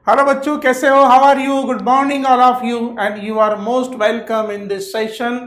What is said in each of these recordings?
Hello बच्चों, कैसे हो? How are you? Good morning all of you and you are most welcome in this session.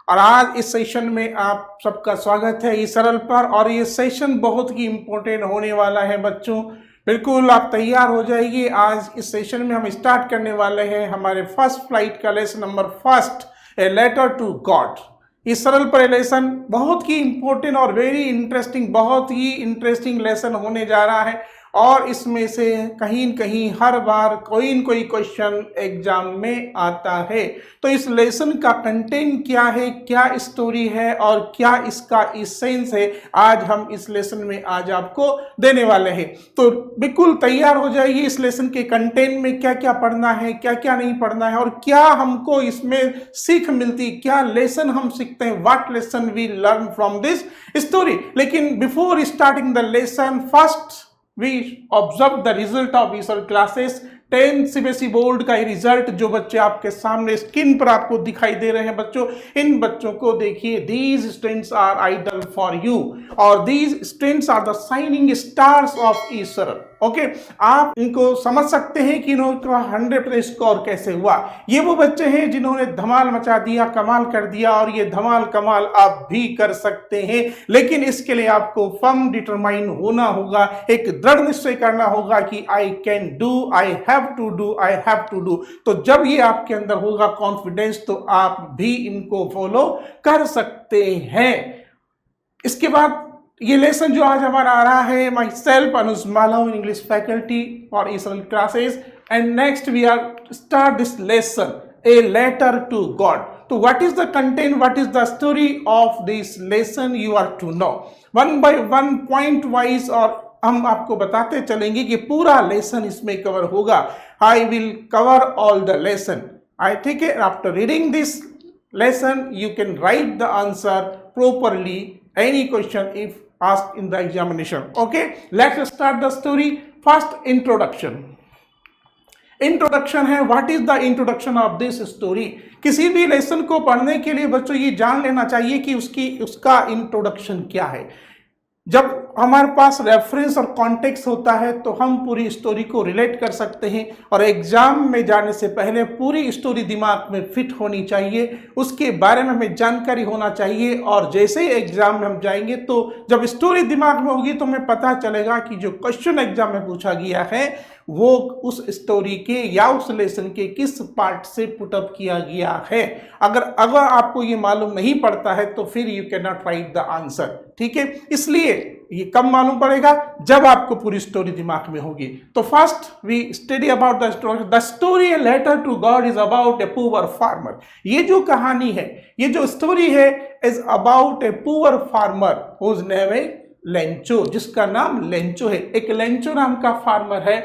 और आज इस सेशन में आप सबका स्वागत है इस सरल पर। और ये सेशन बहुत ही इम्पोर्टेंट होने वाला है बच्चों, बिल्कुल आप तैयार हो जाइए। आज इस सेशन में हम स्टार्ट करने वाले हैं हमारे फर्स्ट फ्लाइट का lesson number first, a letter to God. इस सरल पर लेसन बहुत ही इंपॉर्टेंट और वेरी इंटरेस्टिंग, बहुत ही इंटरेस्टिंग लेसन होने जा रहा है। और इसमें से कहीं न कहीं हर बार कोई न कोई क्वेश्चन एग्जाम में आता है। तो इस लेसन का कंटेंट क्या है, क्या स्टोरी है और क्या इसका इसेंस है, आज हम इस लेसन में आज आपको देने वाले हैं। तो बिल्कुल तैयार हो जाइए। इस लेसन के कंटेंट में क्या क्या पढ़ना है, क्या क्या नहीं पढ़ना है और क्या हमको इसमें सीख मिलती, क्या लेसन हम सीखते हैं, what lesson we learn from this story. लेकिन before starting the lesson, first we observe the result of these classes। 10 CBSE board का रिजल्ट जो बच्चे आपके सामने स्क्रीन पर आपको दिखाई दे रहे हैं बच्चों, इन बच्चों को देखिए। these students are idol for you और these students are the shining stars of Ishwar. Okay, आप इनको समझ सकते हैं कि इनका 100% स्कोर कैसे हुआ। ये वो बच्चे हैं जिन्होंने धमाल मचा दिया, कमाल कर दिया, और ये धमाल कमाल आप भी कर सकते हैं। लेकिन इसके लिए आपको फर्म डिटरमाइन होना होगा, एक दृढ़ निश्चय करना होगा कि I can do, I have to do, I have to do. तो जब ये आपके अंदर होगा कॉन्फिडेंस, तो आप भी इनको फॉलो कर सकते हैं। इसके बाद ये लेसन जो आज हमारा आ रहा है, myself Anuj Malav, English faculty for ईसरल classes. And next we are start this lesson, a letter to God. तो what is the content, what is the story of this lesson, you are to know one by one point wise. और हम आपको बताते चलेंगे कि पूरा lesson इसमें cover होगा। I will cover all the lesson. I ठीक है, after reading this lesson you can write the answer properly any question if asked in the examination. Okay, let's start the story. First, introduction है। What is the introduction of this story. किसी भी lesson को पढ़ने के लिए बच्चों ये जान लेना चाहिए कि उसका इंट्रोडक्शन क्या है। जब हमारे पास रेफरेंस और कॉन्टेक्स्ट होता है तो हम पूरी स्टोरी को रिलेट कर सकते हैं, और एग्जाम में जाने से पहले पूरी स्टोरी दिमाग में फिट होनी चाहिए, उसके बारे में हमें जानकारी होना चाहिए। और जैसे ही एग्जाम में हम जाएंगे तो जब स्टोरी दिमाग में होगी तो हमें पता चलेगा कि जो क्वेश्चन एग्जाम में पूछा गया है वो उस स्टोरी के या उस लेसन के किस पार्ट से पुटअप किया गया है। अगर आपको ये मालूम नहीं पड़ता है तो फिर you can not right the answer. ठीक है, इसलिए ये कब मालूम पड़ेगा, जब आपको पूरी स्टोरी दिमाग में होगी। तो first we study about the story. The story a letter to God is about a poor farmer. ये जो कहानी है, ये जो स्टोरी है, is about a poor farmer whose name है लेंचो, जिसका नाम लेंचो है। एक लेंचो नाम का फार्मर है,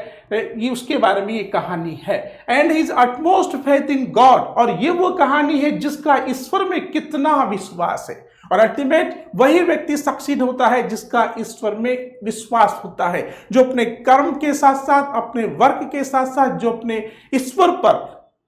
ये उसके बारे में ये कहानी है। And his utmost faith in God, और ये वो कहानी है जिसका ईश्वर में कितना विश्वास है। और अल्टीमेट वही व्यक्ति सक्सीड होता है जिसका ईश्वर में विश्वास होता है, जो अपने कर्म के साथ साथ, अपने वर्क के साथ साथ, जो अपने ईश्वर पर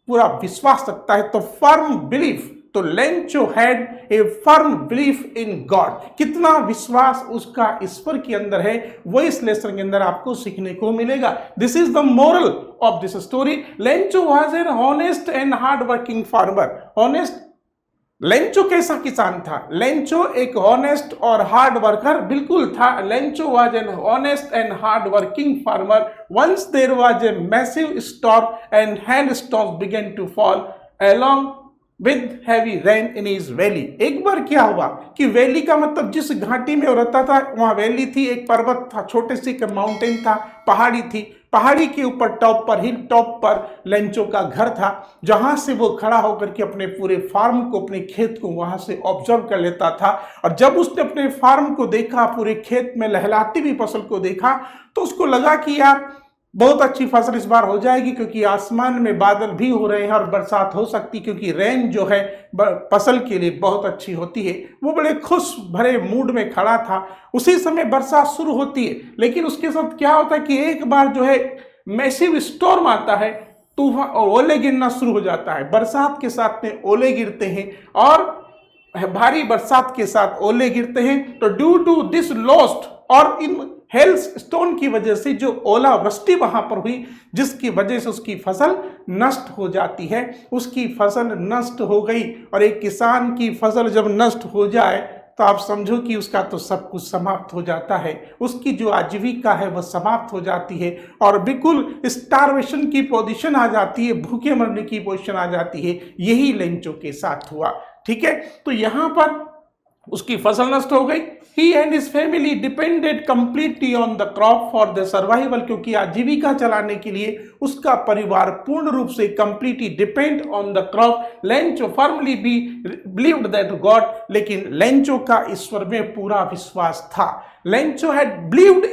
पूरा विश्वास रखता है। तो फर्म बिलीफ, तो Lencho had a firm belief in God. कितना विश्वास उसका ईश्वर के अंदर है, वो इस लेसन के अंदर आपको सीखने को मिलेगा। This is the moral of this story. Lencho was an honest and hard working farmer. Honest, Lencho कैसा किसान था? लेंचो एक ऑनेस्ट और हार्ड वर्कर बिल्कुल था। Lencho was an honest and hard working farmer. Once there was a massive storm and hand storms began to fall along with heavy rain in his valley. एक बार क्या हुआ कि valley का मतलब जिस घाटी में वो रहता था वहां वैली थी, एक पर्वत था, छोटे से एक माउंटेन था, पहाड़ी थी। पहाड़ी के ऊपर टॉप पर, हिल टॉप पर लेंचो का घर था, जहां से वो खड़ा होकर के अपने पूरे फार्म को, अपने खेत को वहां से ऑब्जर्व कर लेता था। और जब उसने अपने फार्म को देखा, पूरे खेत में लहलाती हुई फसल को देखा, तो उसको लगा कि यार बहुत अच्छी फसल इस बार हो जाएगी, क्योंकि आसमान में बादल भी हो रहे हैं और बरसात हो सकती, क्योंकि रेन जो है फसल के लिए बहुत अच्छी होती है। वो बड़े खुश भरे मूड में खड़ा था। उसी समय बरसात शुरू होती है, लेकिन उसके साथ क्या होता है कि एक बार जो है मैसिव स्टॉर्म आता है, तूफान और ओले गिरना शुरू हो जाता है। बरसात के साथ में ओले गिरते हैं, और भारी बरसात के साथ ओले गिरते हैं। तो ड्यू टू दिस लॉस्ट, और इन हेल्स स्टोन की वजह से जो ओलावृष्टि वहां पर हुई, जिसकी वजह से उसकी फसल नष्ट हो जाती है। उसकी फसल नष्ट हो गई, और एक किसान की फसल जब नष्ट हो जाए तो आप समझो कि उसका तो सब कुछ समाप्त हो जाता है। उसकी जो आजीविका है वह समाप्त हो जाती है, और बिल्कुल स्टारवेशन की पोजीशन आ जाती है, भूखे मरने की पोजीशन आ जाती है। यही लेंचो के साथ हुआ। ठीक है, तो यहां पर उसकी फसल नष्ट हो गई। He and his family depended completely on the crop for their survival, क्योंकि आजीविका चलाने के लिए उसका परिवार पूर्ण रूप से completely depend on the crop. Lencho firmly believed that God, लेकिन लेंचो का ईश्वर में पूरा विश्वास था। Lencho believed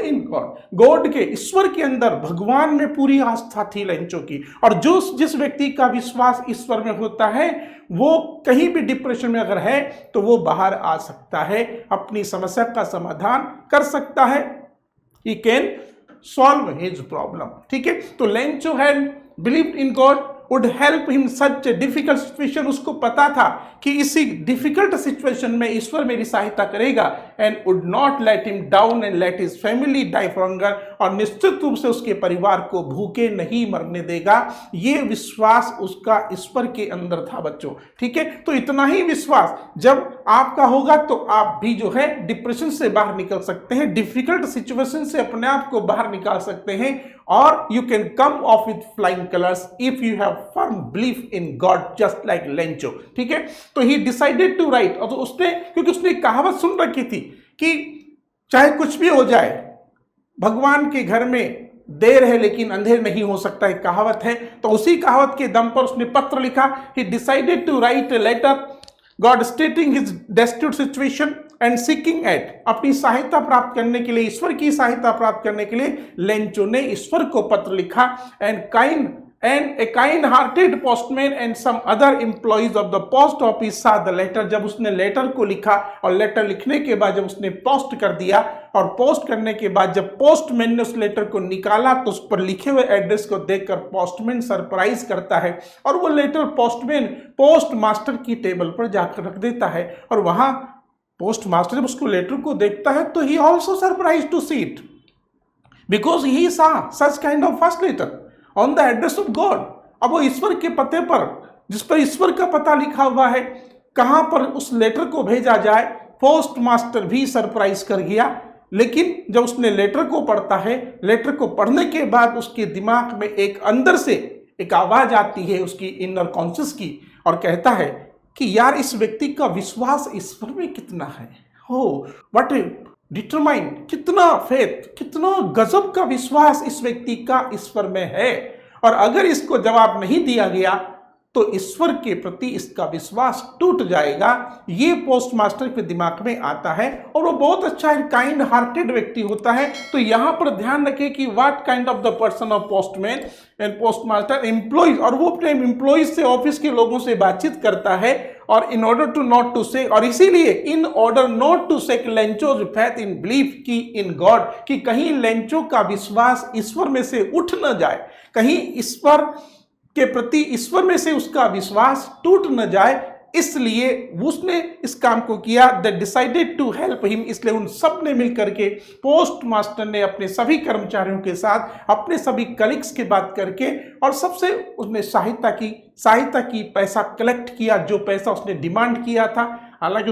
in God. God के, ईश्वर के अंदर, भगवान में पूरी आस्था थी लेंचो की। और जो जिस व्यक्ति का विश्वास ईश्वर में होता है वो कहीं भी डिप्रेशन में अगर है तो वो बाहर आ सकता है, अपनी समस्या का समाधान कर सकता है। He can solve his problem। ठीक है, तो Lencho had believed in God would help him such a difficult situation। उसको पता था कि इसी डिफिकल्ट सिचुएशन में ईश्वर मेरी सहायता करेगा, and would not let him down and let his family die for hunger। और निश्चित रूप से उसके परिवार को भूखे नहीं मरने देगा। ये विश्वास उसका ईश्वर के अंदर था बच्चों। ठीक है, तो इतना ही विश्वास जब आपका होगा तो आप भी जो है डिप्रेशन से बाहर निकल सकते हैं, डिफिकल्ट सिचुएशन से अपने आप को बाहर निकाल सकते हैं, और you can come of with flying colours if you have firm belief in God just like Lencho. ठीक है, तो ही डिसाइडेड टू राइट। और तो उसने, क्योंकि उसने कहावत सुन रखी थी कि चाहे कुछ भी हो जाए, भगवान के घर में देर है लेकिन अंधेर नहीं हो सकता, एक कहावत है। तो उसी कहावत के दम पर उसने पत्र लिखा। He decided to write a letter God stating his destitute situation and seeking aid. अपनी सहायता प्राप्त करने के लिए, ईश्वर की सहायता प्राप्त करने के लिए लेंचो ने ईश्वर को पत्र लिखा। And a kind hearted postman and some other employees of the post office saw the letter. जब उसने लेटर को लिखा और लेटर लिखने के बाद जब उसने पोस्ट कर दिया, और पोस्ट करने के बाद जब पोस्टमैन ने उस लेटर को निकाला तो उस पर लिखे हुए एड्रेस को देखकर पोस्टमैन सरप्राइज करता है, और वो लेटर पोस्टमैन पोस्ट मास्टर की टेबल पर जाकर रख देता है। और वहां पोस्ट मास्टर जब उसको लेटर को देखता है तो he also surprise to see it, because he saw such kind of first letter on the address of God. अब वो ईश्वर के पते पर, जिस पर ईश्वर का पता लिखा हुआ है, कहां पर उस लेटर को भेजा जाए, पोस्ट मास्टर भी सरप्राइज कर गया। लेकिन जब उसने लेटर को पढ़ता है, लेटर को पढ़ने के बाद उसके दिमाग में एक अंदर से एक आवाज आती है उसकी इनर कॉन्शियस की, और कहता है कि यार इस व्यक्ति का विश्वास ईश्वर में कितना है। हो व्हाट डिटरमाइन, कितना फेथ, कितना गजब का विश्वास इस व्यक्ति का ईश्वर में है। और अगर इसको जवाब नहीं दिया गया तो ईश्वर के प्रति इसका विश्वास टूट जाएगा। ये पोस्ट मास्टर के दिमाग में आता है, और वो बहुत अच्छा काइंड हार्टेड व्यक्ति होता है। तो यहाँ पर ध्यान रखें कि what kind of the person of postman and post master employees, और वो अपने एम्प्लॉइज से, ऑफिस के लोगों से बातचीत करता है। और in order to not to say, और इसीलिए in order not to shake Lencho's faith in belief की इन गॉड, कि कहीं लेंचो का विश्वास ईश्वर में से उठ न जाए, कहीं ईश्वर के प्रति, ईश्वर में से उसका विश्वास टूट न जाए, इसलिए उसने इस काम को किया। They decided to help him, इसलिए उन सब ने मिलकर के, पोस्ट मास्टर ने अपने सभी कर्मचारियों के साथ, अपने सभी कलीग्स की बात करके, और सबसे उसने सहायता की, पैसा कलेक्ट किया, जो पैसा उसने डिमांड किया था। हालांकि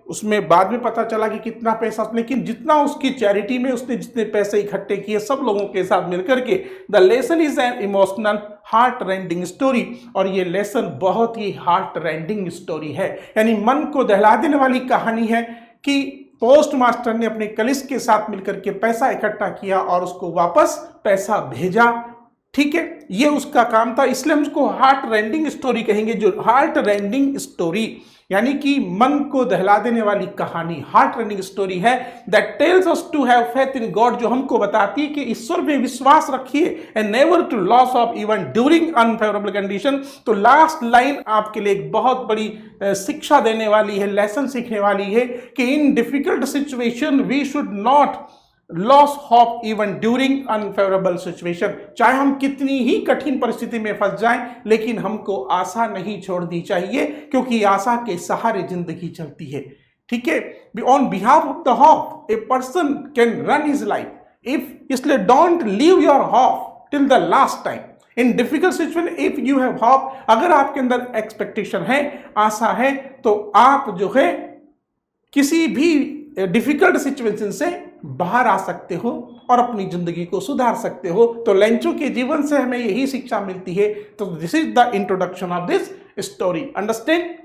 उसमें बाद में पता चला कि कितना पैसा, लेकिन जितना उसकी चैरिटी में उसने जितने पैसे इकट्ठे किए सब लोगों के साथ मिलकर के, the lesson is an emotional heart rending story. और ये लेसन बहुत ही हार्ट रेंडिंग स्टोरी है, यानी मन को दहला देने वाली कहानी है कि पोस्ट मास्टर ने अपने कलिस के साथ मिलकर के पैसा इकट्ठा किया और उसको वापस पैसा भेजा। ठीक है, ये उसका काम था, इसलिए हम उसको हार्ट रेंडिंग स्टोरी कहेंगे। जो हार्ट रेंडिंग स्टोरी यानी कि मन को दहला देने वाली कहानी, हार्ट रेंडिंग स्टोरी है, that tells us to have faith in God, जो हमको बताती है कि ईश्वर में विश्वास रखिए, and never to lose hope even during unfavourable condition. तो लास्ट लाइन आपके लिए एक बहुत बड़ी शिक्षा देने वाली है, लेसन सीखने वाली है कि in difficult situation we should not lose hope even during unfavourable situation. चाहे हम कितनी ही कठिन परिस्थिति में फंस जाएं, लेकिन हमको आशा नहीं छोड़नी चाहिए, क्योंकि आशा के सहारे जिंदगी चलती है। ठीक है, on behalf of the hope a person can run his life if, इसलिए don't leave your hope till the last time in difficult situation if you have hope. अगर आपके अंदर एक्सपेक्टेशन है, आशा है, तो आप जो है किसी भी डिफिकल्ट सिचुएशन से बाहर आ सकते हो और अपनी जिंदगी को सुधार सकते हो। तो लेंचो के जीवन से हमें यही शिक्षा मिलती है। तो this is the introduction of this story, understand.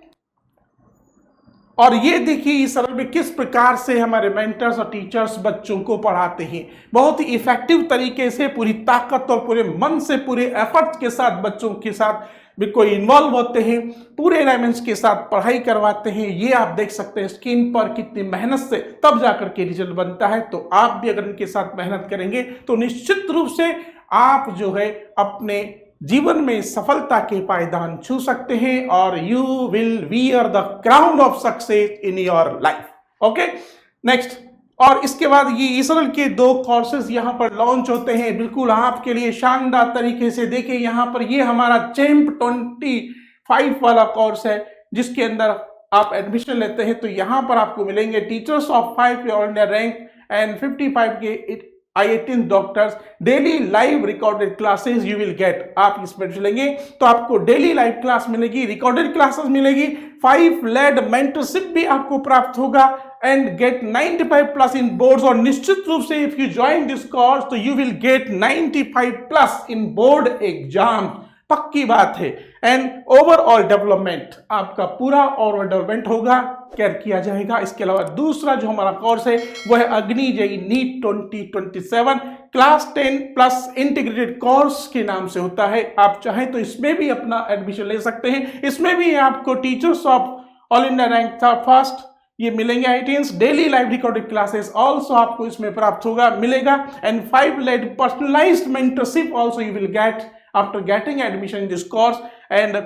और ये देखिए इस सरल में किस प्रकार से हमारे मेंटर्स और टीचर्स बच्चों को पढ़ाते हैं। बहुत ही इफेक्टिव तरीके से, पूरी ताकत और पूरे मन से, पूरे एफर्ट्स के साथ बच्चों के साथ भी कोई इन्वॉल्व होते हैं, पूरे एलिमेंट्स के साथ पढ़ाई करवाते हैं। ये आप देख सकते हैं स्क्रीन पर कितनी मेहनत से तब जाकर के रिजल्ट बनता है। तो आप भी अगर इनके साथ मेहनत करेंगे तो निश्चित रूप से आप जो है अपने जीवन में सफलता के पायदान छू सकते हैं और you will wear the crown of success in your life. Okay, next. और इसके बाद ये इसरल के 2 कोर्सेज यहाँ पर लॉन्च होते हैं बिल्कुल आपके लिए शानदार तरीके से। देखिए यहाँ पर ये हमारा चैंप 25 वाला कोर्स है जिसके अंदर आप एडमिशन लेते हैं। तो यहाँ पर आपको मिलेंगे teachers of 5 all India rank and 55 के IIT doctors, daily live recorded classes you will gate. आप इसमें चलेंगे तो आपको डेली लाइव क्लास मिलेगी, रिकॉर्डेड क्लासेस मिलेगी, 5 लेड मेंटरशिप भी आपको प्राप्त होगा एंड गेट 95+ इन बोर्ड्स। और निश्चित रूप से if you join this course तो you will get 95+ in board exam, पक्की बात है। एंड ओवरऑल डेवलपमेंट, आपका पूरा ओवरऑल डेवलपमेंट होगा, केयर किया जाएगा। इसके अलावा दूसरा जो हमारा कोर्स है वो है Agni JEE NEET 2027, class 10+ integrated course के नाम से होता है। आप चाहें तो इसमें भी अपना एडमिशन ले सकते हैं। इसमें भी आपको teachers of all India rank था फर्स्ट ये मिलेंगे, IITians daily live recorded classes also आपको इसमें प्राप्त होगा, मिलेगा। And 5 led personalized mentorship also you will get after getting admission in this course. And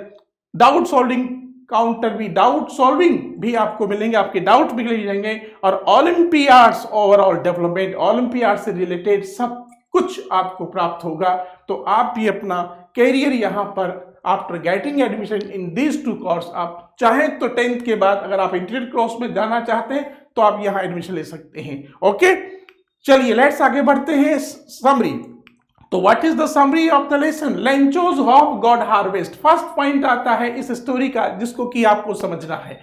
doubt solving counter भी, डाउट सॉल्विंग भी आपको मिलेंगे, आपके डाउट भी ले जाएंगे। और ओलंपियाड्स, ओवरऑल डेवलपमेंट, ओलंपियाड से रिलेटेड सब कुछ आपको प्राप्त होगा। तो आप भी अपना कैरियर यहाँ पर after getting admission in these 2 course, आप चाहें तो 10th के बाद अगर आप इंटीग्रेटेड कोर्स में जाना चाहते हैं तो आप यहाँ एडमिशन ले सकते हैं। ओके, चलिए लेट्स आगे बढ़ते हैं। समरी, तो what is the summary of the lesson? Lencho's hope God harvest. First point आता है इस स्टोरी का जिसको कि आपको समझना है।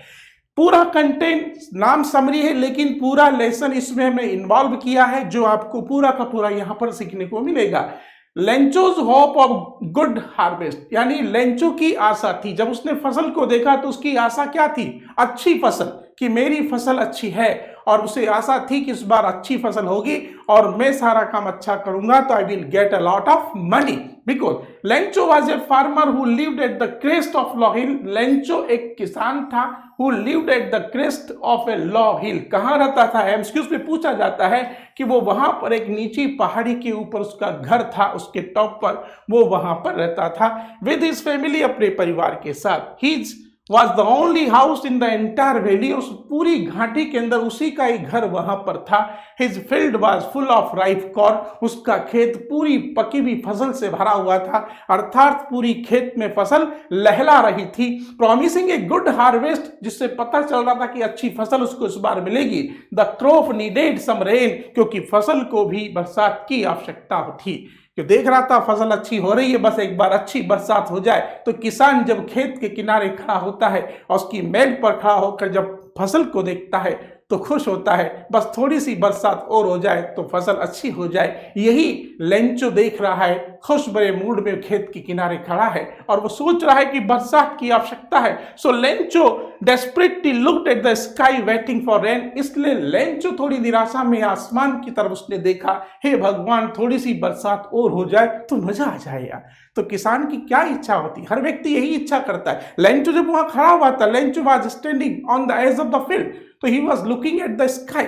पूरा कंटेंट नाम समरी है लेकिन पूरा लेसन इसमें हमने इन्वॉल्व किया है जो आपको पूरा का पूरा यहां पर सीखने को मिलेगा। Lencho's hope of good harvest, यानी लेंचो की आशा थी, जब उसने फसल को देखा तो उसकी आशा क्या थी? अच्छी फसल, कि मेरी फसल अच्छी है। और उसे आशा थी कि इस बार अच्छी फसल होगी और मैं सारा काम अच्छा करूंगा तो I will get a lot of money. Because Lencho was a farmer who lived at the crest of low hill. Lencho एक किसान था who lived at the crest of a low hill. कहाँ रहता था? एमसीक्यूज में पूछा जाता है कि वो वहां पर एक नीची पहाड़ी के ऊपर उसका घर था, उसके टॉप पर वो वहां पर रहता था विद हिज फैमिली, अपने परिवार के साथ। His was the only house in the entire valley, उस पूरी घाटी के अंदर उसी का ही घर वहां पर था। His field was full of ripe corn, उसका खेत पूरी पकी हुई फसल से भरा हुआ था, अर्थात पूरी खेत में फसल लहला रही थी। Promising a good harvest, जिससे पता चल रहा था कि अच्छी फसल उसको इस बार मिलेगी। The crop needed some rain, क्योंकि फसल को भी बरसात की आवश्यकता थी। कि देख रहा था फसल अच्छी हो रही है, बस एक बार अच्छी बरसात हो जाए। तो किसान जब खेत के किनारे खड़ा होता है और उसकी मेड़ पर खड़ा होकर जब फसल को देखता है तो खुश होता है, बस थोड़ी सी बरसात और हो जाए तो फसल अच्छी हो जाए। यही लेंचो देख रहा है, खुश भरे मूड में खेत के किनारे खड़ा है और वो सोच रहा है कि बरसात की आवश्यकता है। So Lencho desperately looked at the sky waiting for rain. इसलिए लेंचो थोड़ी निराशा में आसमान की तरफ उसने देखा, हे भगवान थोड़ी सी बरसात और हो जाए तो मजा आ जाएगा। तो किसान की क्या इच्छा होती है? हर व्यक्ति यही इच्छा करता है। लेंचो जब वहां खड़ा हुआ था, Lencho was standing on the edge of the field, तो he was looking at the sky.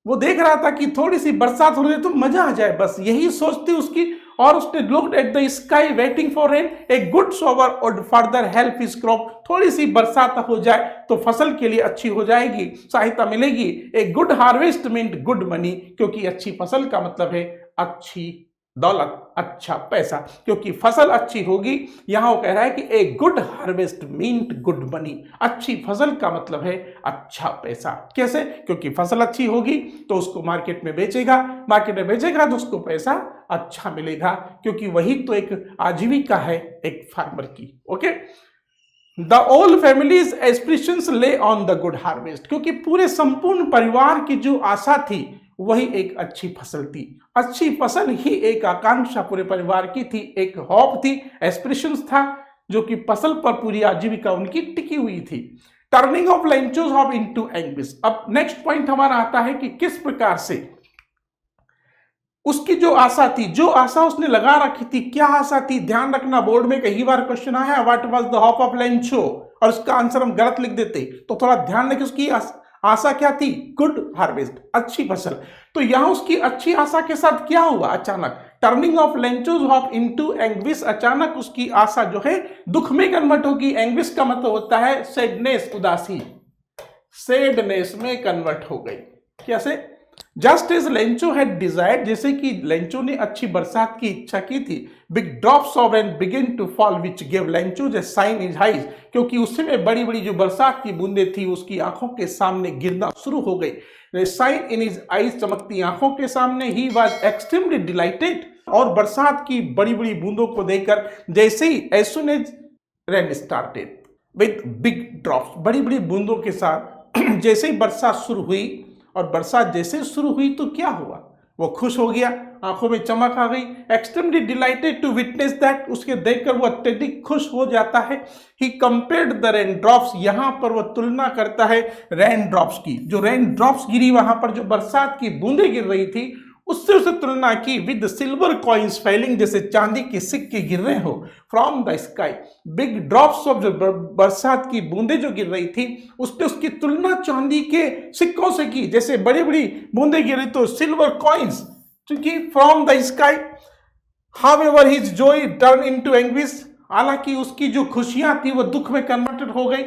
वो देख रहा था कि थोड़ी सी बरसात हो रही है तो मजा आ जाए, बस यही सोचती उसकी। और उसने looked at the sky waiting for rain, a good shower would further help his crop. थोड़ी सी बरसात हो जाए तो फसल के लिए अच्छी हो जाएगी, सहायता मिलेगी। A good harvest means good money, क्योंकि अच्छी फसल का मतलब है अच्छी दौलत, अच्छा पैसा, क्योंकि फसल अच्छी होगी। यहां वो कह रहा है कि a good harvest meant good money, अच्छी फसल का मतलब है अच्छा पैसा। कैसे? क्योंकि फसल अच्छी होगी तो उसको मार्केट में बेचेगा, मार्केट में बेचेगा तो उसको पैसा अच्छा मिलेगा, क्योंकि वही तो एक आजीविका है एक फार्मर की। Okay, the all families aspirations ले ऑन द गुड हार्वेस्ट, क्योंकि पूरे संपूर्ण परिवार की जो आशा थी वही एक अच्छी फसल थी। अच्छी फसल ही एक आकांक्षा पूरे परिवार की थी, एक हॉप थी, एस्पिरेशंस था, जो कि फसल पर पूरी आजीविका उनकी टिकी हुई थी। Turning of Lencho's hope into anguish. अब नेक्स्ट पॉइंट हमारा आता है कि किस प्रकार से उसकी जो आशा थी, जो आशा उसने लगा रखी थी, क्या आशा थी? ध्यान रखना, बोर्ड में कई बार क्वेश्चन आया what was the hope of Lencho, और उसका आंसर हम गलत लिख देते, तो थोड़ा ध्यान रखें उसकी आशा क्या थी? गुड हार्वेस्ट, अच्छी फसल। तो यहां उसकी अच्छी आशा के साथ क्या हुआ? अचानक turning of Lencho's hope into anguish, अचानक उसकी आशा जो है दुख में कन्वर्ट होगी। एंग्विस का मतलब होता है सैडनेस, उदासी, सैडनेस में कन्वर्ट हो गई। कैसे? Just as Lencho had desired, जैसे कि लेंचो ने अच्छी बरसात की इच्छा की थी। Big drops of rain begin to fall which give Lencho a shine in eyes, क्योंकि उस समय बड़ी बड़ी जो बरसात की बूंदें थी उसकी आंखों के सामने गिरना शुरू हो गई। साइन इन हिज आईज, चमकती आंखों के सामने। ही वाज एक्सट्रीमली डिलाइटेड, और बरसात की बड़ी बड़ी बूंदों को देखकर जैसे ही as soon as rain started with big drops, बड़ी बड़ी बूंदों के साथ जैसे ही बरसात शुरू हुई, और बरसात जैसे शुरू हुई तो क्या हुआ? वो खुश हो गया, आंखों में चमक आ गई। Extremely delighted to witness that, उसके देखकर वो अत्यधिक खुश हो जाता है। He compared the rain drops, यहां पर वो तुलना करता है रेन ड्रॉप्स की, जो रेन ड्रॉप्स गिरी वहां पर, जो बरसात की बूंदें गिर रही थी, उससे उसे तुलना की विद सिल्वर कॉइन्स फैलिंग, जैसे चांदी के सिक्के गिर रहे हो from the sky. Big drops of, जो बरसात की बूंदें जो गिर रही थी, उसने उसकी तुलना चांदी के सिक्कों से की, जैसे बड़ी बड़ी बूंदें गिरी तो सिल्वर कॉइन्स, क्योंकि from the sky. However his Joy turn into anguish, हालांकि उसकी जो खुशियां थी वो दुख में कन्वर्टेड हो गई।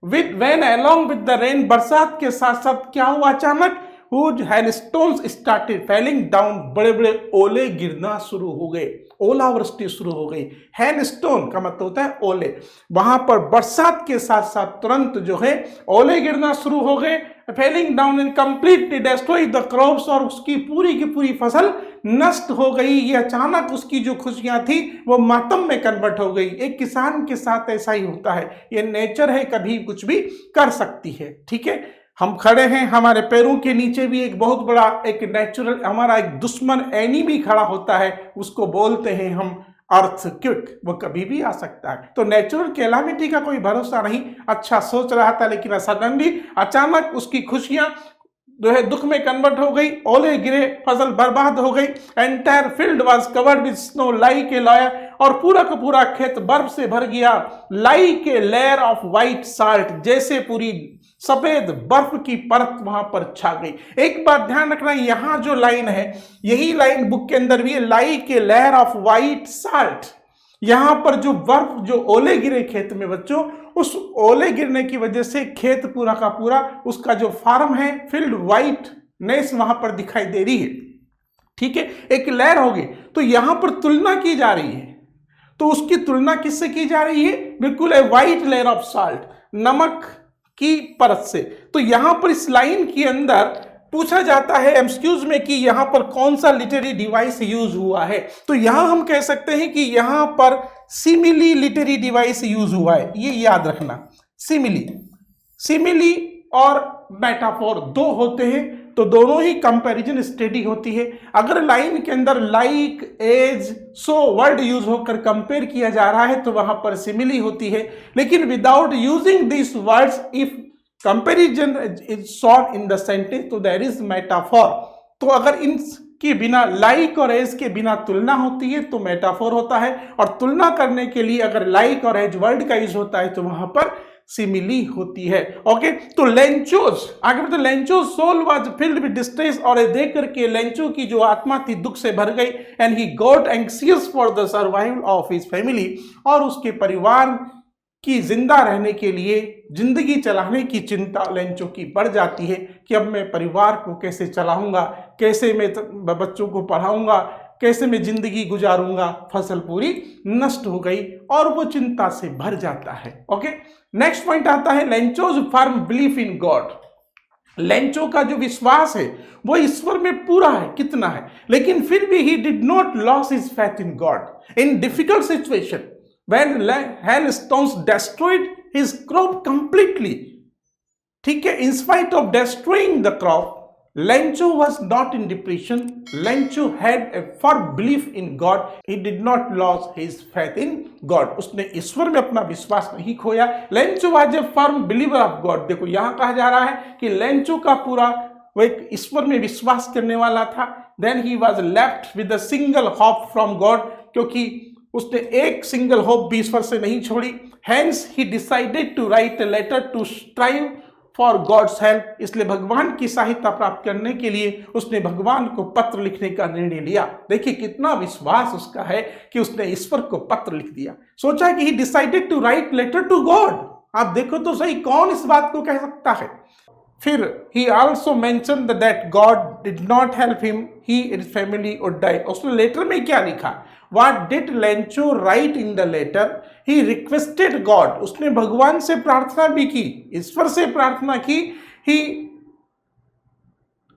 With when along with the rain, बरसात के साथ साथ क्या हुआ? अचानक whose hailstones started falling down, बड़े बड़े ओले गिरना शुरू हो गए, ओलावृष्टि शुरू हो गई। हेलस्टोन का मतलब होता है ओले, वहां पर बरसात के साथ साथ तुरंत जो है ओले गिरना शुरू हो गए। Falling down and completely destroy the crops, और उसकी पूरी की पूरी फसल नष्ट हो गई। ये अचानक उसकी जो खुशियां थी वो मातम में कन्वर्ट हो गई। एक किसान के साथ ऐसा ही होता है, ये नेचर है, कभी कुछ भी कर सकती है। ठीक है, हम खड़े हैं, हमारे पैरों के नीचे भी एक बहुत बड़ा एक नेचुरल हमारा एक दुश्मन एनिमी खड़ा होता है, उसको बोलते हैं हम अर्थक्वेक, वो कभी भी आ सकता है। तो नेचुरल कैलामिटी का कोई भरोसा नहीं। अच्छा सोच रहा था, लेकिन सडनली अचानक उसकी खुशियां जो है दुख में कन्वर्ट हो गई, ओले गिरे, फसल बर्बाद हो गई। Entire field was covered with snow like a layer, और पूरा का पूरा खेत बर्फ से भर गया। Like a layer of white salt, जैसे पूरी सफेद बर्फ की परत वहां पर छा गई। एक बात ध्यान रखना, यहां जो लाइन है यही लाइन बुक के अंदर भी है, like a layer of white salt. यहां पर जो बर्फ, जो ओले गिरे खेत में बच्चों, उस ओले गिरने की वजह से खेत पूरा का पूरा, उसका जो फार्म है फील्ड व्हाइटनेस वहां पर दिखाई दे रही है। ठीक है, एक लेयर होगी, तो यहां पर तुलना की जा रही है। तो उसकी तुलना किससे की जा रही है? बिल्कुल a white layer of salt, नमक की परत से। तो यहां पर इस लाइन के अंदर पूछा जाता है एमसीक्यूज में कि यहां पर कौन सा लिटरेरी डिवाइस यूज हुआ है। तो यहां हम कह सकते हैं कि यहां पर सिमिली लिटरेरी डिवाइस यूज हुआ है, ये याद रखना। सिमिली और मेटाफोर दो होते हैं, तो दोनों ही कंपैरिजन स्टडी होती है। अगर लाइन के अंदर like, as, so word use होकर कंपेयर किया जा रहा है तो वहां पर सिमिली होती है। लेकिन without using this words, if comparison is short in the sentence, तो देयर इज मेटाफोर। तो अगर इन के बिना, लाइक और एज के बिना तुलना होती है तो मेटाफोर होता है, और तुलना करने के लिए अगर लाइक और एज वर्ड का यूज होता है तो वहां पर सिमिली होती है। ओके, तो लेंचोज आगे बढ़ते, Lencho's soul was filled with distress, और ये देख करके लेंचो की जो आत्मा थी दुख से भर गई। And he got anxious for the survival of his family, और उसके परिवार की जिंदा रहने के लिए, जिंदगी चलाने की चिंता लेंचो की बढ़ जाती है कि अब मैं परिवार को कैसे चलाऊंगा, कैसे मैं बच्चों को पढ़ाऊंगा, कैसे मैं जिंदगी गुजारूंगा, फसल पूरी नष्ट हो गई और वो चिंता से भर जाता है। ओके, नेक्स्ट पॉइंट आता है Lencho's firm belief in God. Lencho का जो विश्वास है वो ईश्वर में पूरा है, कितना है, लेकिन फिर भी he did not loss his faith in God in difficult situation when hailstones destroyed his crop completely। ठीक है, in spite of destroying the crop, Lencho was not in depression. Lencho had a firm belief in God. He did not lose his faith in God. उसने ईश्वर में अपना विश्वास नहीं खोया। Lencho was a firm believer of God। देखो यहाँ कहा जा रहा है कि लेंचो का पूरा वो एक ईश्वर में विश्वास करने वाला था। Then he was left with a single hope from God, क्योंकि उसने एक सिंगल होप भी ईश्वर से नहीं छोड़ी। Hence he decided to write a letter to strive for God's help. इसलिए भगवान की सहायता प्राप्त करने के लिए उसने भगवान को पत्र लिखने का निर्णय लिया। देखिए कितना विश्वास उसका है कि उसने ईश्वर को पत्र लिख दिया। सोचा कि he decided to write letter to God. आप देखो तो सही, कौन इस बात को कह सकता है। फिर he also mentioned that God did not help him, he and his family would die। उसने लेटर में क्या लिखा? What did Lencho write in the letter? He requested God। उसने भगवान से प्रार्थना भी की, ईश्वर से प्रार्थना की। He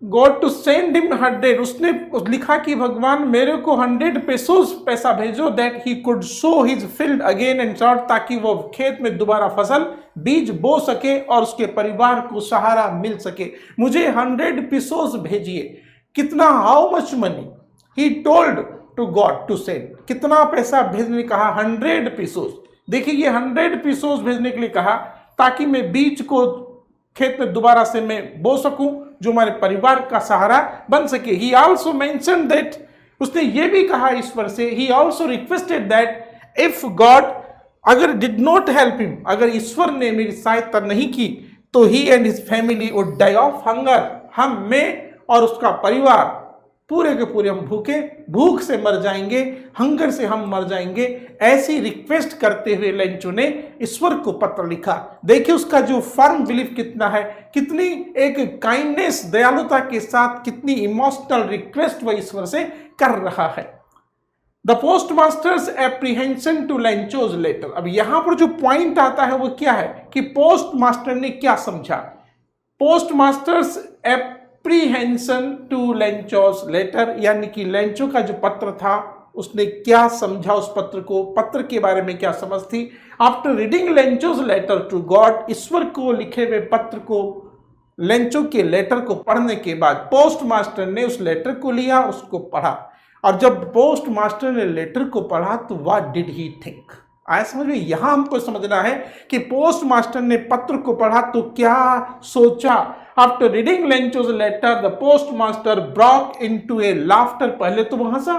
God to send him 100। उसने लिखा कि भगवान मेरे को 100 pesos पैसा भेजो, that he could sow his field again and sort, ताकि वो खेत में दोबारा फसल बीज बो सके और उसके परिवार को सहारा मिल सके। मुझे 100 pesos भेजिए। कितना, how much money he told to God to send. कितना पैसा भेजने कहा? 100 pesos। देखिए ये 100 pesos भेजने के लिए कहा ताकि मैं बीज को खेत में दोबारा से मैं बो सकूं, जो हमारे परिवार का सहारा बन सके। ही ऑल्सो मेंशन दैट, उसने ये भी कहा ईश्वर से, he also requested that if God अगर डिड नॉट हेल्प हिम, अगर ईश्वर ने मेरी सहायता नहीं की तो he and his family would die of hunger. हम, मैं और उसका परिवार पूरे के पूरे हम भूख से मर जाएंगे, हंगर से हम मर जाएंगे। ऐसी रिक्वेस्ट करते हुए लेंचो ने ईश्वर को पत्र लिखा। देखिए उसका जो फर्म बिलीफ कितना है, कितनी एक काइंडनेस, दयालुता के साथ कितनी इमोशनल रिक्वेस्ट वह ईश्वर से कर रहा है। The post master's apprehension to Lencho's letter. अब यहां पर जो पॉइंट आता है वो क्या है कि पोस्ट मास्टर ने क्या समझा। Post master's apprehension to Lencho's letter, यानी कि लेंचो का जो पत्र था उसने क्या समझा, उस पत्र को, पत्र के बारे में क्या समझ थी। After reading Lencho's letter to God, ईश्वर को लिखे हुए पत्र को, लेंचो के लेटर को पढ़ने के बाद पोस्ट मास्टर ने उस लेटर को लिया, उसको पढ़ा। और जब पोस्ट मास्टर ने लेटर को पढ़ा तो व्हाट डिड ही थिंक। आया समझ में? यहां हमको समझना है कि पोस्ट मास्टर ने पत्र को पढ़ा तो क्या सोचा। After reading Lencho's letter the post master broke into a laughter. पहले तो वो हंसा,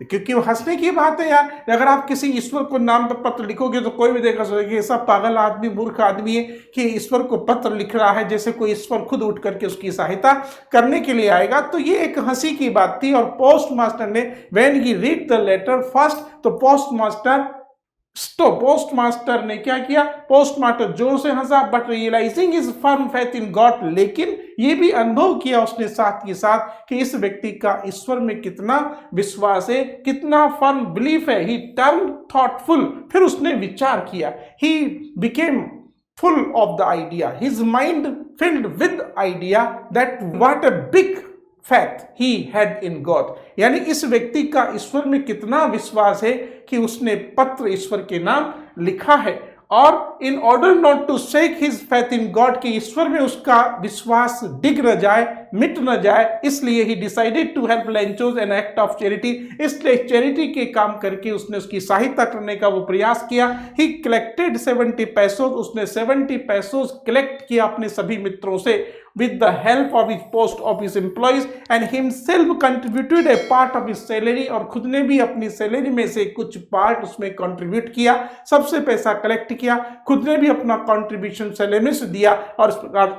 क्योंकि वो हंसने की बात है यार। अगर आप किसी ईश्वर को नाम पर पत्र लिखोगे तो कोई भी देखा सोचेगा ये सब पागल आदमी, मूर्ख आदमी है कि ईश्वर को पत्र लिख रहा है, जैसे कोई ईश्वर खुद उठ करके उसकी सहायता करने के लिए आएगा। तो ये एक हंसी की बात थी। और पोस्ट मास्टर ने when he read the letter first, तो पोस्ट मास्टर ने क्या किया, पोस्ट मास्टर जोर से हंसा, but realizing is firm faith in God. लेकिन ये भी अनुभव किया उसने साथ के साथ कि इस व्यक्ति का ईश्वर में कितना विश्वास है, कितना फर्म बिलीफ है। ही टर्न थॉटफुल, फिर उसने विचार किया। He became full of the idea, his mind filled with idea that what a big faith he had in God। यानी इस व्यक्ति का ईश्वर में कितना विश्वास है कि उसने पत्र ईश्वर के नाम लिखा है। और in order not to shake his faith in God, कि ईश्वर में उसका विश्वास डिग न जाए, मिट न जाए, इसलिए he decided to help Lencho's an act of charity. इसलिए चैरिटी के काम करके उसने उसकी सहायता करने का वो प्रयास किया। ही कलेक्टेड 70 पैसोज, उसने 70 पैसोज कलेक्ट किया अपने सभी मित्रों से with the help of his post office employees and himself contributed a part of his salary। और खुद ने भी अपनी सैलरी में से कुछ पार्ट उसमें कंट्रीब्यूट किया, सबसे पैसा कलेक्ट किया, खुद ने भी अपना कंट्रीब्यूशन सैलरी में से दिया। और इस प्रकार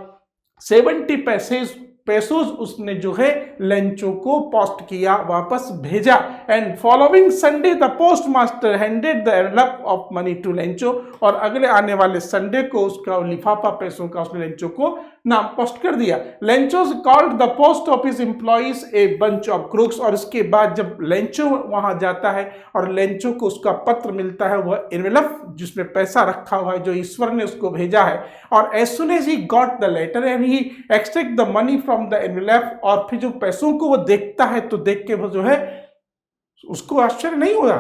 70 पैसे पेसोज उसने जो है लेंचो को पोस्ट किया, वापस भेजा। And following Sunday the post master handed the envelope of money to Lencho, और अगले आने वाले संडे को उसका लिफाफा पैसों का उसने लेंचो को नाम पोस्ट कर दिया। Lencho's called the post office employees A bunch of crooks, और इसके बाद जब लेंचो वहां जाता है और लेंचो को उसका पत्र मिलता है, वह एनवेलप जिसमें पैसा रखा हुआ है जो ईश्वर ने उसको भेजा है, और as soon as he got the letter and he extract the money from the envelope, और फिर जो पैसों को वो देखता है तो देख के वो जो है उसको आश्चर्य नहीं हुआ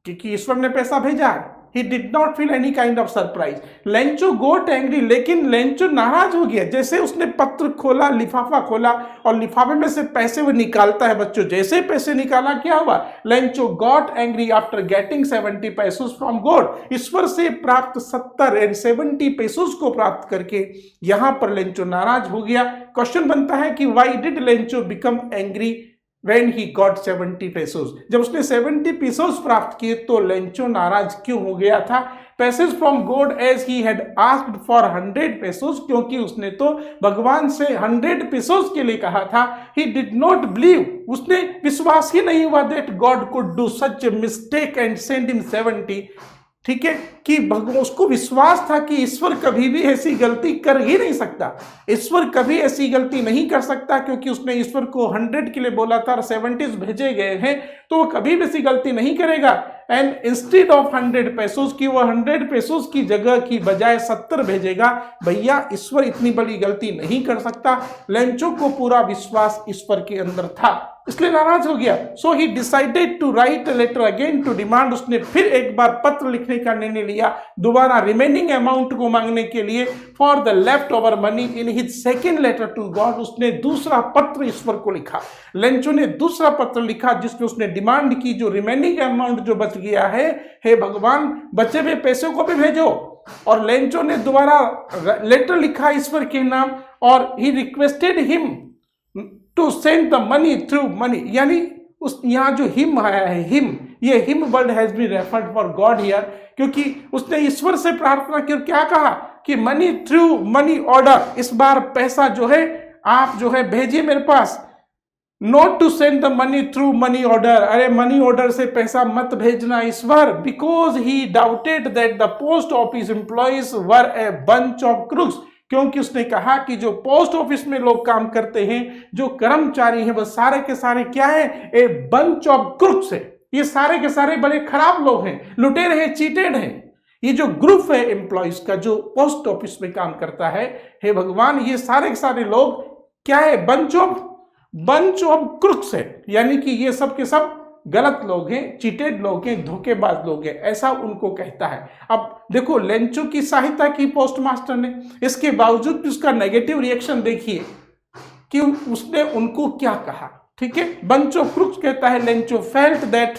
कि ईश्वर ने पैसा भेजा है। He did not feel any kind of surprise. Lencho got angry, लेकिन लेंचो नाराज हो गया। जैसे उसने पत्र खोला, लिफाफा खोला और लिफाफे में से पैसे वो निकालता है बच्चों, जैसे पैसे निकाला क्या हुआ, Lencho got angry after getting 70 pesos from God। ईश्वर से प्राप्त 70 पेसोस को प्राप्त करके यहां पर लेंचो नाराज हो गया। क्वेश्चन बनता है कि why did Lencho become angry when he got 70 pesos? जब उसने 70 pesos प्राप्त किए तो लेंचो नाराज क्यों हो गया था? Passage from God as he had asked for 100 pesos, क्योंकि उसने तो भगवान से 100 pesos के लिए कहा था। ही डिड नॉट बिलीव, उसने विश्वास ही नहीं हुआ that God could do such a mistake and send him 70। ठीक है, कि भगवान, उसको विश्वास था कि ईश्वर कभी भी ऐसी गलती कर ही नहीं सकता, ईश्वर कभी ऐसी गलती नहीं कर सकता, क्योंकि उसने ईश्वर को 100 के लिए बोला था और 70 भेजे गए हैं, तो वो कभी भी ऐसी गलती नहीं करेगा। एंड इंस्टेड ऑफ 100 pesos की, वो 100 pesos की जगह की बजाय 70 भेजेगा। भैया ईश्वर इतनी बड़ी गलती नहीं कर सकता। लेंचो को पूरा विश्वास ईश्वर के अंदर था, इसलिए नाराज हो गया। So he decided to write a letter again to demand, उसने फिर एक बार पत्र लिखने का निर्णय लिया, दोबारा रिमेनिंग अमाउंट को मांगने के लिए, for the left over money in his second letter to God. उसने दूसरा पत्र ईश्वर को लिखा, लेंचो ने दूसरा पत्र लिखा जिसमें उसने डिमांड की जो रिमेनिंग अमाउंट जो बच गया है, हे भगवान बचे हुए पैसों को भी भेजो। और लेंचो ने दोबारा लेटर लिखा ईश्वर के नाम, और he requested him to send the money through money, यानी उस यहाँ जो हिम आया है, हिम, ये him word has been referred for God here, क्योंकि उसने ईश्वर से प्रार्थना की और क्या कहा कि मनी थ्रू मनी ऑर्डर, इस बार पैसा जो है आप जो है भेजिए मेरे पास। Not to send the money through money order, अरे मनी ऑर्डर से पैसा मत भेजना ईश्वर, because he doubted that the post office employees were a bunch of crooks, क्योंकि उसने कहा कि जो पोस्ट ऑफिस में लोग काम करते हैं, जो कर्मचारी हैं, वो सारे के सारे क्या है, ए बंच ऑफ क्रूक्स है। ये सारे के सारे बड़े खराब लोग हैं, लुटेरे हैं, चीटेड हैं। ये जो ग्रुप है एम्प्लॉइज का जो पोस्ट ऑफिस में काम करता है, हे भगवान ये सारे के सारे लोग क्या है, बंच ऑफ क्रूक्स है, यानी कि ये सब के सब गलत लोग हैं, चीटेड लोग हैं, धोखेबाज लोग हैं, ऐसा उनको कहता है। अब देखो लेंचो की सहायता की पोस्ट मास्टर ने, इसके बावजूद भी उसका नेगेटिव रिएक्शन देखिए कि उसने उनको क्या कहा। ठीक है, बंच ऑफ क्रूक्स कहता है Lencho felt that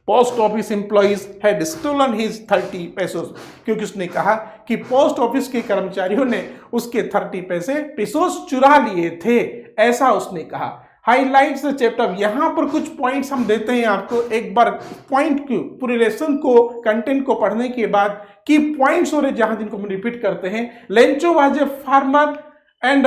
post office employees had stolen his 30 pesos, क्योंकि उसने कहा कि पोस्ट ऑफिस के कर्मचारियों ने उसके 30 पेसोस चुरा लिए थे, ऐसा उसने कहा। हाईलाइट्स द चैप्टर, यहाँ पर कुछ पॉइंट्स हम देते हैं आपको, एक बार पॉइंट को, पूरे लेसन को, कंटेंट को पढ़ने के बाद की पॉइंट्स हो रहे जहां जिनको हम रिपीट करते हैं। Lencho was a farmer and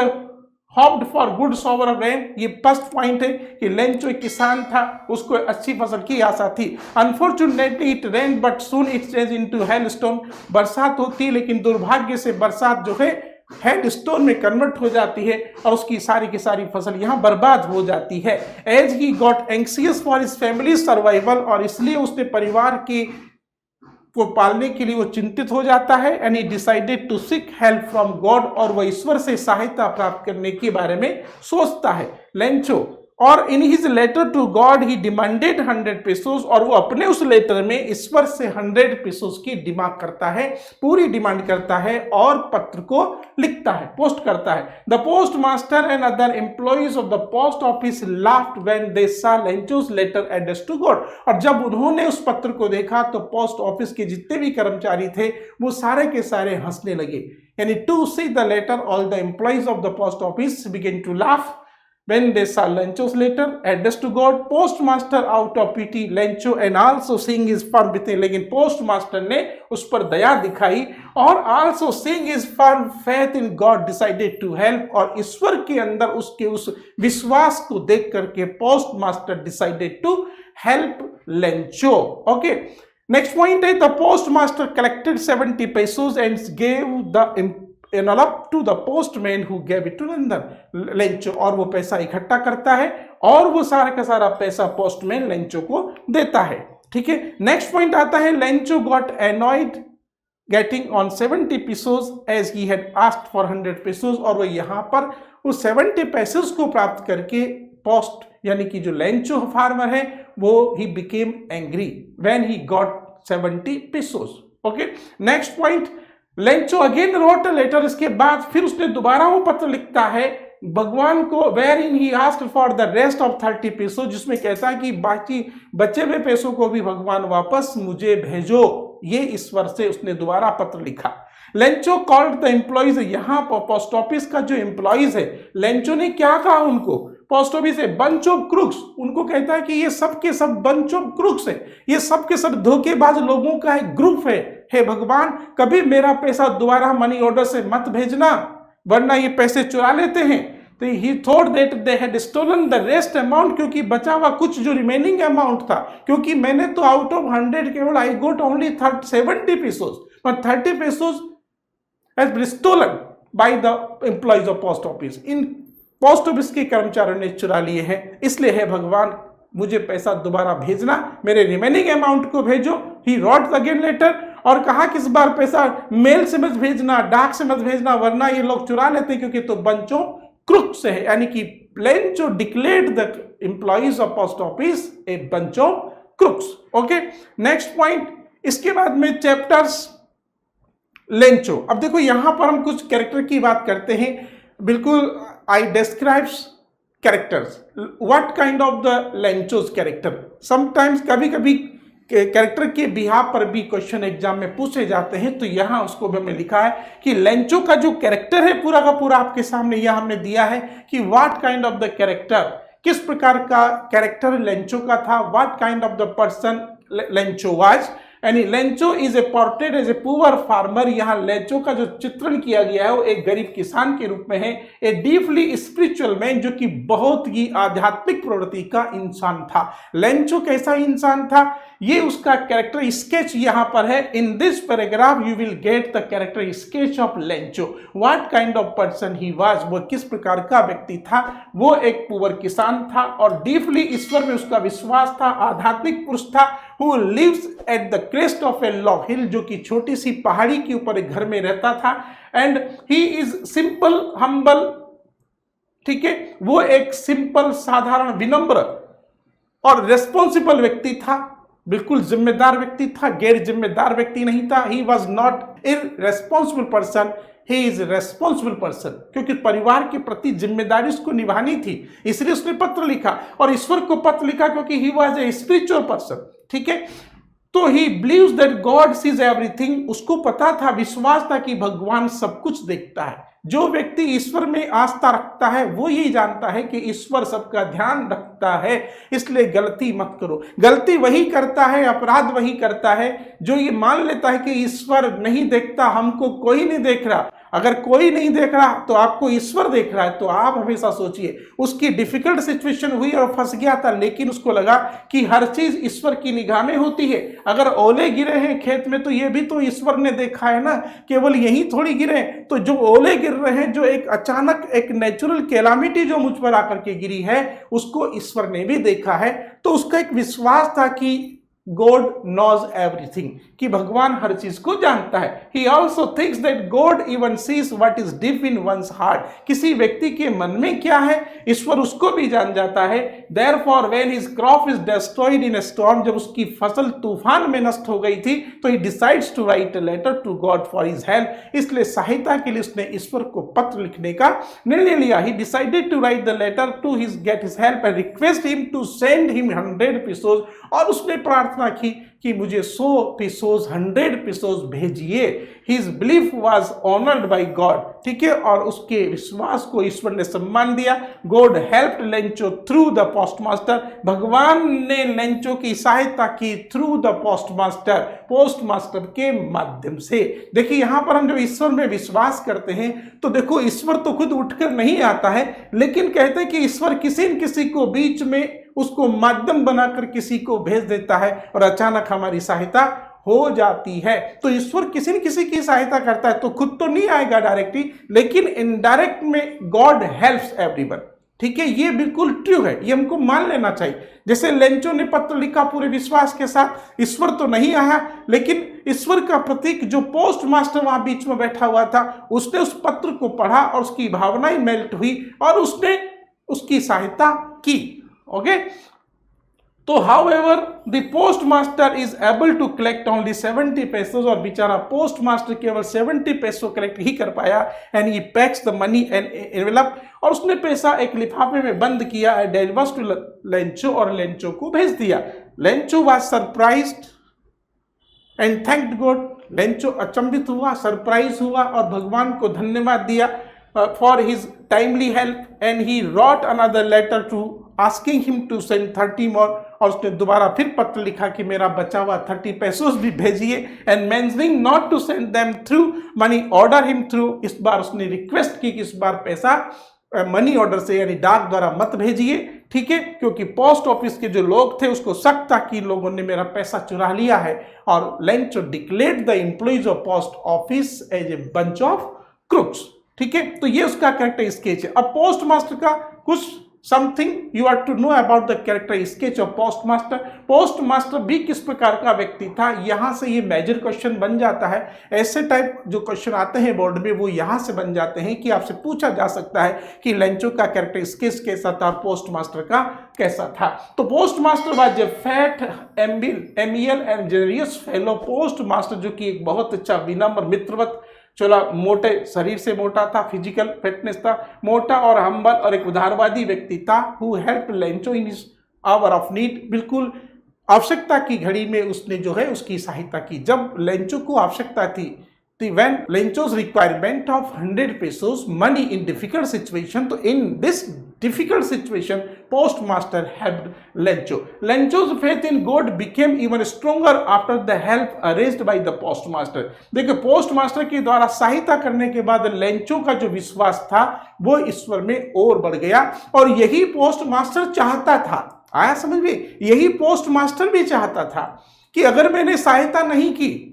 hoped for good shower rain, ये फर्स्ट पॉइंट है कि लेंचो एक किसान था, उसको अच्छी फसल की आशा थी। Unfortunately it rain but soon it change into hailstone, बरसात होती है लेकिन दुर्भाग्य से बरसात जो है हेडस्टोन में कन्वर्ट हो जाती है और उसकी सारी की सारी फसल यहाँ बर्बाद हो जाती है। As he got anxious for his family survival, और इसलिए उसने परिवार की को पालने के लिए वो चिंतित हो जाता है। And he decided to seek help from God, और वह ईश्वर से सहायता प्राप्त करने के बारे में सोचता है लेंचो। और in his letter to God he demanded 100 pesos, और वो अपने उस लेटर में ईश्वर से 100 pesos की डिमांड करता है, पूरी डिमांड करता है और पत्र को लिखता है, पोस्ट करता है। The post master and other employees of the post office laughed when they सा लेंचोस लेटर एड्रेस टू गॉड, और जब उन्होंने उस पत्र को देखा तो पोस्ट ऑफिस के जितने भी कर्मचारी थे वो सारे के सारे हंसने लगे। यानी to see the letter all the employees of the post office begin to laugh When they saw Lencho's letter addressed to God, postmaster out of pity Lencho and also seeing his firm faith, लेकिन postmaster ने उस पर दया दिखाई और also seeing his firm faith in God decided to help, और ईश्वर के अंदर उसके उस विश्वास को देख करके postmaster decided to help Lencho. Okay. Next point है, the postmaster collected 70 pesos and gave the envelope to the postman who gave it to Lencho, और वो पैसा इकट्ठा करता है और वो सारा का सारा पैसा पोस्टमैन लेंचो को देता है। ठीक है, नेक्स्ट पॉइंट आता है, Lencho got annoyed getting on 70 pesos as he had asked for 100 pesos, और वो यहाँ पर उस 70 pesos को प्राप्त करके पोस्ट यानी कि जो लेंचो फार्मर है वो he became angry when he got 70 pesos. Okay, next point, Lencho again wrote a letter, इसके बाद फिर उसने दोबारा वो पत्र लिखता है भगवान को, where in he asked for the rest of 30 pesos, जिसमें कहता है कि बाकी बचे हुए पैसों को भी भगवान वापस मुझे भेजो। ये ईश्वर से उसने दोबारा पत्र लिखा। लेंचो कॉल्ड द एम्प्लॉइज, यहाँ पर पोस्ट ऑफिस का जो एम्प्लॉइज है, लेंचो ने क्या कहा उनको, पोस्ट ऑफिस है बंच ऑफ क्रुक्स, उनको कहता है कि ये सब के सब बंच ऑफ क्रुक्स है, ये सब के सब धोखेबाज लोगों का एक ग्रुप है। हे भगवान, कभी मेरा पैसा दोबारा मनी ऑर्डर से मत भेजना, वरना ये पैसे चुरा लेते हैं। तो he thought that they had stolen the rest amount, क्योंकि बचा हुआ कुछ जो रिमेनिंग अमाउंट था, क्योंकि मैंने तो आउट ऑफ 100 केवल आई गोट only 70 pesos, but 30 pesos has been stolen by the employees of post office. In post office के कर्मचारियों ने चुरा लिए हैं, इसलिए है भगवान मुझे पैसा दोबारा भेजना, मेरे रिमेनिंग अमाउंट को भेजो। ही रॉट अगेन लेटर, और कहा कि इस बार पैसा मेल से मत भेजना, डाक से मत भेजना, वरना ये लोग चुरा लेते हैं, क्योंकि तो बंचो क्रुक्स है, यानी कि Lencho declared the employees of post office a bunch of crooks. Okay, next point, इसके बाद में चैप्टर्स लेंचो। अब देखो यहां पर हम कुछ कैरेक्टर की बात करते हैं, बिल्कुल I describes characters, what kind of the Lencho's character. Sometimes कभी कभी कैरेक्टर के बिहाफ पर भी क्वेश्चन एग्जाम में पूछे जाते हैं, तो यहाँ उसको भी हमने लिखा है कि लेंचो का जो कैरेक्टर है पूरा का पूरा आपके सामने यह हमने दिया है कि what kind of the character, किस प्रकार का कैरेक्टर लेंचो का था, what kind of the person Lencho was. यानी Lencho is a portrait as a poor farmer, यहाँ लेंचो का जो चित्रण किया गया है वो एक गरीब किसान के रूप में है। ए डीपली स्पिरिचुअल मैन, जो कि बहुत ही आध्यात्मिक प्रवृत्ति का इंसान था। लेंचो कैसा इंसान था, ये उसका कैरेक्टर स्केच यहाँ पर है। In this paragraph you will get the character sketch of Lencho, what kind of person he was, वो किस प्रकार का व्यक्ति था। वो एक पुअर किसान था और डीपली ईश्वर में उसका विश्वास था, आध्यात्मिक पुरुष था। Who lives at the crest of a low hill, जो कि छोटी सी पहाड़ी के ऊपर एक घर में रहता था। And he is simple humble, ठीक है, वो एक सिंपल साधारण विनम्र और रेस्पॉन्सिबल व्यक्ति था, बिल्कुल जिम्मेदार व्यक्ति था, गैर जिम्मेदार व्यक्ति नहीं था। He was not irresponsible person, he is responsible person, क्योंकि परिवार के प्रति जिम्मेदारी उसको निभानी थी, इसलिए उसने पत्र लिखा और ईश्वर को पत्र लिखा, क्योंकि he was a spiritual person. ठीक है, तो he believes that God sees everything, उसको पता था, विश्वास था कि भगवान सब कुछ देखता है। जो व्यक्ति ईश्वर में आस्था रखता है वो यही जानता है कि ईश्वर सबका ध्यान रखता है, इसलिए गलती मत करो। गलती वही करता है, अपराध वही करता है जो ये मान लेता है कि ईश्वर नहीं देखता, हमको कोई नहीं देख रहा। अगर कोई नहीं देख रहा तो आपको ईश्वर देख रहा है। तो आप हमेशा सोचिए, उसकी डिफिकल्ट सिचुएशन हुई और फंस गया था, लेकिन उसको लगा कि हर चीज ईश्वर की निगाह में होती है। अगर ओले गिरे हैं खेत में तो ये भी तो ईश्वर ने देखा है ना, केवल यही थोड़ी गिरे। तो जो ओले गिर रहे हैं, जो एक अचानक एक नेचुरल कैलामिटी जो मुझ पर आकर के गिरी है, उसको ईश्वर ने भी देखा है। तो उसका एक विश्वास था कि God knows everything, कि भगवान हर चीज को जानता है। He also thinks that God even sees what is deep in one's heart, किसी व्यक्ति के मन में क्या है ईश्वर उसको भी जान जाता है। Therefore when his crop is destroyed in a storm, जब उसकी फसल तूफान में नष्ट हो गई थी, तो he decides to write a letter to God for his help, इसलिए सहायता के लिए उसने ईश्वर को पत्र लिखने का निर्णय लिया। He decided to write the letter to get his help and request him to send him 100 pesos, और उसने प्रार्थना की कि मुझे 100 pesos 100 pesos भेजिए। His belief was honoured by God, ठीक है, और उसके विश्वास को ईश्वर ने सम्मान दिया। God help Lencho through the postmaster, भगवान ने लेंचो की सहायता की थ्रू द पोस्टमास्टर, पोस्टमास्टर के माध्यम से। देखिए यहां पर हम जब ईश्वर में विश्वास करते हैं तो देखो ईश्वर तो खुद उठकर नहीं आता है, लेकिन कहते हैं कि ईश्वर किसी न किसी को बीच में उसको माध्यम बनाकर किसी को भेज देता है और अचानक हमारी सहायता हो जाती है। तो ईश्वर किसी न किसी की सहायता करता है, तो खुद तो नहीं आएगा डायरेक्टली, लेकिन इनडायरेक्ट में गॉड हेल्प्स एवरीवन, ठीक है, ये बिल्कुल ट्रू है, ये हमको मान लेना चाहिए। जैसे लेंचो ने पत्र लिखा पूरे विश्वास के साथ, ईश्वर तो नहीं आया, लेकिन ईश्वर का प्रतीक जो पोस्ट मास्टर वहां बीच में बैठा हुआ था, उसने उस पत्र को पढ़ा और उसकी भावनाएं मेल्ट हुई और उसने उसकी सहायता की। ओके, तो however the post master is able to collect only 70 pesos, और बेचारा पोस्ट मास्टर केवल 70 peso कलेक्ट ही कर पाया। And he packs the money and envelope, और उसने पैसा एक लिफाफे में बंद किया, एंड डिलीवर्स टू लेंचो, और लेंचो को भेज दिया। Lencho was surprised and thanked God, Lencho अचंभित हुआ, सरप्राइज हुआ और भगवान को धन्यवाद दिया for his timely help, and he wrote another letter to asking him to send 30 more, और उसने दोबारा फिर पत्र लिखा कि मेरा बचा हुआ 30 pesos भी भेजिए, and mentioning not to send them through money order him through, इस बार उसने रिक्वेस्ट की कि इस बार पैसा मनी ऑर्डर से यानी डाक द्वारा मत भेजिए, ठीक है, क्योंकि पोस्ट ऑफिस के जो लोग थे उसको शक था कि लोगों ने मेरा पैसा चुरा लिया है। और Lencho declared the employees of post office as a bunch of crooks, ठीक है, तो ये उसका कैरेक्टर स्केच है। अब पोस्ट मास्टर का कुछ something you are to know about the character sketch of post master. Post master भी किस प्रकार का व्यक्ति था, यहां से ये मेजर क्वेश्चन बन जाता है। ऐसे टाइप जो क्वेश्चन आते हैं बोर्ड में वो यहां से बन जाते हैं कि आपसे पूछा जा सकता है कि लेंचो का कैरेक्टर स्केच कैसा था, पोस्ट मास्टर का कैसा था। तो post master was a fat amiable and genius fellow post master, जो कि एक बहुत अच्छा विनम्र मित्रवत, चला मोटे शरीर से मोटा था, फिजिकल फिटनेस था, मोटा और हम्बल और एक उदारवादी व्यक्ति था। Who help Lencho in his hour of need, बिल्कुल आवश्यकता की घड़ी में उसने जो है उसकी सहायता की। जब लेंचो को आवश्यकता थी, when Lencho's requirement of 100 pesos money in difficult situation, तो in this difficult situation postmaster helped Lencho. Lencho's faith in God became even stronger after the help arranged by the postmaster. देखिए postmaster के द्वारा सहायता करने के बाद Lencho का जो विश्वास था वो ईश्वर में और बढ़ गया, और यही पोस्टमास्टर चाहता था। आया समझ में, यही पोस्टमास्टर भी चाहता था कि अगर मैंने सहायता नहीं की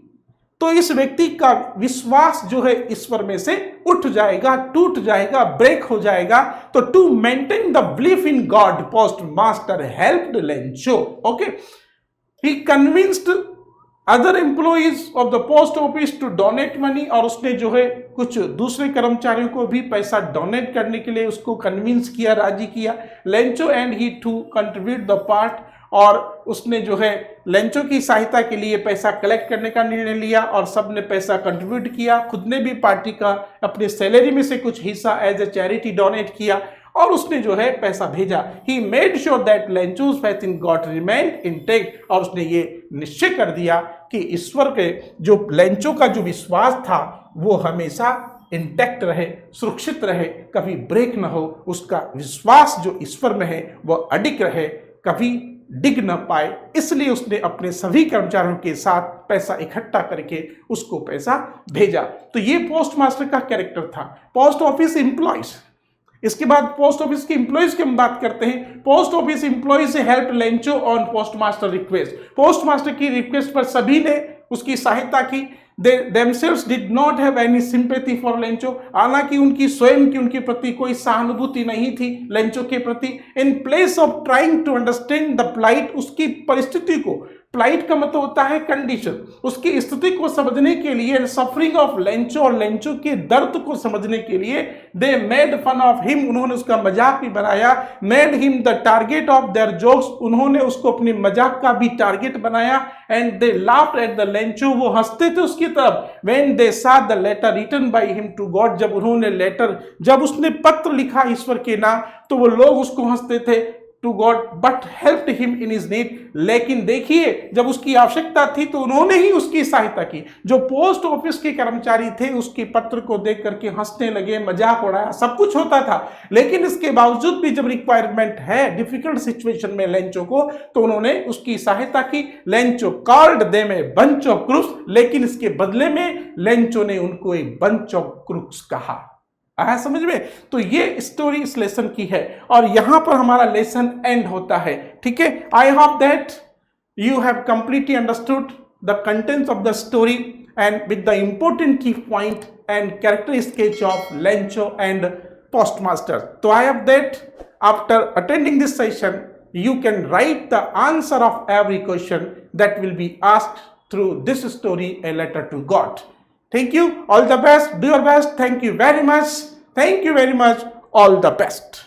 तो इस व्यक्ति का विश्वास जो है ईश्वर में से उठ जाएगा, टूट जाएगा, ब्रेक हो जाएगा। तो to maintain the belief in God post master helped Lencho. Okay, he convinced other employees of the post office to donate money, और उसने जो है कुछ दूसरे कर्मचारियों को भी पैसा डोनेट करने के लिए उसको कन्विंस किया, राजी किया। Lencho and he to contribute the part, और उसने जो है लेंचो की सहायता के लिए पैसा कलेक्ट करने का निर्णय लिया और सब ने पैसा कंट्रीब्यूट किया। खुद ने भी पार्टी का अपने सैलरी में से कुछ हिस्सा एज ए चैरिटी डोनेट किया और उसने जो है पैसा भेजा। He made sure that Lencho's faith in God remained intact, और उसने ये निश्चय कर दिया कि ईश्वर के जो लेंचो का जो विश्वास था वो हमेशा इंटैक्ट रहे, सुरक्षित रहे, कभी ब्रेक ना हो। उसका विश्वास जो ईश्वर में है वो अडिग रहे, कभी डिग न पाए। इसलिए उसने अपने सभी कर्मचारियों के साथ पैसा इकट्ठा करके उसको पैसा भेजा। तो ये पोस्ट मास्टर का कैरेक्टर था। पोस्ट ऑफिस एम्प्लॉइज, इसके बाद पोस्ट ऑफिस के एम्प्लॉइज की हम बात करते हैं। पोस्ट ऑफिस एम्प्लॉइज से help Lencho on post master request, post master की रिक्वेस्ट पर सभी ने उसकी सहायता की। They themselves did not have any sympathy for Lencho, हालांकि उनकी स्वयं की उनके प्रति कोई सहानुभूति नहीं थी लेंचो के प्रति। In place of trying to understand the plight, उसकी परिस्थिति को, प्लाइट का मतलब होता है कंडीशन, उसकी स्थिति को समझने के लिए, सफरिंग ऑफ लेंचो और लेंचो के दर्द को समझने के लिए, they made fun of him, उन्होंने उसका मजाक भी बनाया। Made him the target of their jokes, उन्होंने उसको अपने मजाक का भी टारगेट बनाया। And they laughed at the Lencho, वो हंसते थे उसकी तरफ। When they saw the letter written by him to God, जब उन्होंने लेटर, जब उसने पत्र लिखा ईश्वर के नाम, तो वो लोग उसको हंसते थे। To God but helped him in his need. लेकिन देखिए, जब उसकी आवश्यकता थी तो उन्होंने ही उसकी सहायता की। जो पोस्ट ऑफिस के कर्मचारी थे उसके पत्र को देख करके हंसने लगे, मजाक उड़ाया, सब कुछ होता था। लेकिन इसके बावजूद भी जब रिक्वायरमेंट है डिफिकल्ट सिचुएशन में लेंचो को, तो उन्होंने उसकी सहायता की। Lencho called them A bunch of crooks, लेकिन इसके बदले में लेंचो ने उनको एक बंच ऑफ क्रूक्स कहा। आया समझ में? तो ये स्टोरी इस लेसन की है और यहां पर हमारा लेसन एंड होता है। ठीक है, I hope that you have completely understood the contents of the story and with the important key point and character sketch of Lencho and postmaster. तो I hope that after attending this session you can write the answer of every question that will be asked through this story, A Letter to God. Thank you. All the best. Do your best. Thank you very much. Thank you very much. All the best.